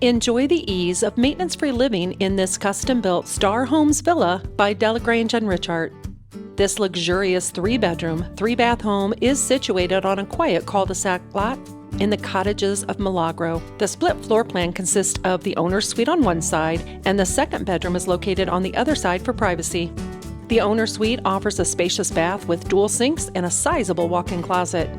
Enjoy the ease of maintenance-free living in this custom-built Star Homes Villa by Delagrange and Richhart. This luxurious 3-bedroom, 3-bath home is situated on a quiet cul-de-sac lot in the Cottages of Milagro. The split floor plan consists of the owner's suite on one side, and the second bedroom is located on the other side for privacy. The owner's suite offers a spacious bath with dual sinks and a sizable walk-in closet.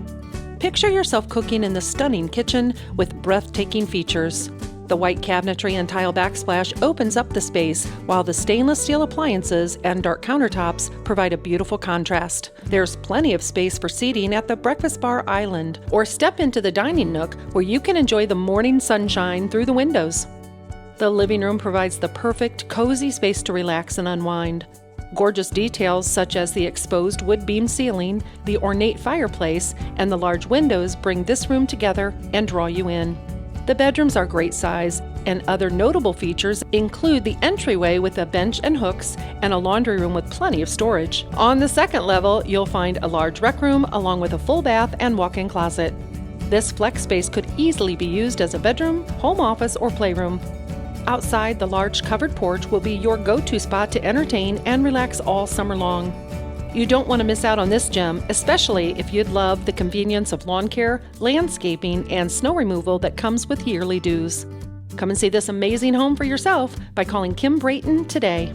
Picture yourself cooking in the stunning kitchen with breathtaking features. The white cabinetry and tile backsplash opens up the space, while the stainless steel appliances and dark countertops provide a beautiful contrast. There's plenty of space for seating at the breakfast bar island, or step into the dining nook where you can enjoy the morning sunshine through the windows. The living room provides the perfect, cozy space to relax and unwind. Gorgeous details such as the exposed wood beam ceiling, the ornate fireplace, and the large windows bring this room together and draw you in. The bedrooms are great size, and other notable features include the entryway with a bench and hooks and a laundry room with plenty of storage. On the second level, you'll find a large rec room along with a full bath and walk-in closet. This flex space could easily be used as a bedroom, home office, or playroom. Outside, the large covered porch will be your go-to spot to entertain and relax all summer long. You don't want to miss out on this gem, especially if you'd love the convenience of lawn care, landscaping, and snow removal that comes with yearly dues. Come and see this amazing home for yourself by calling Kim Brayton today.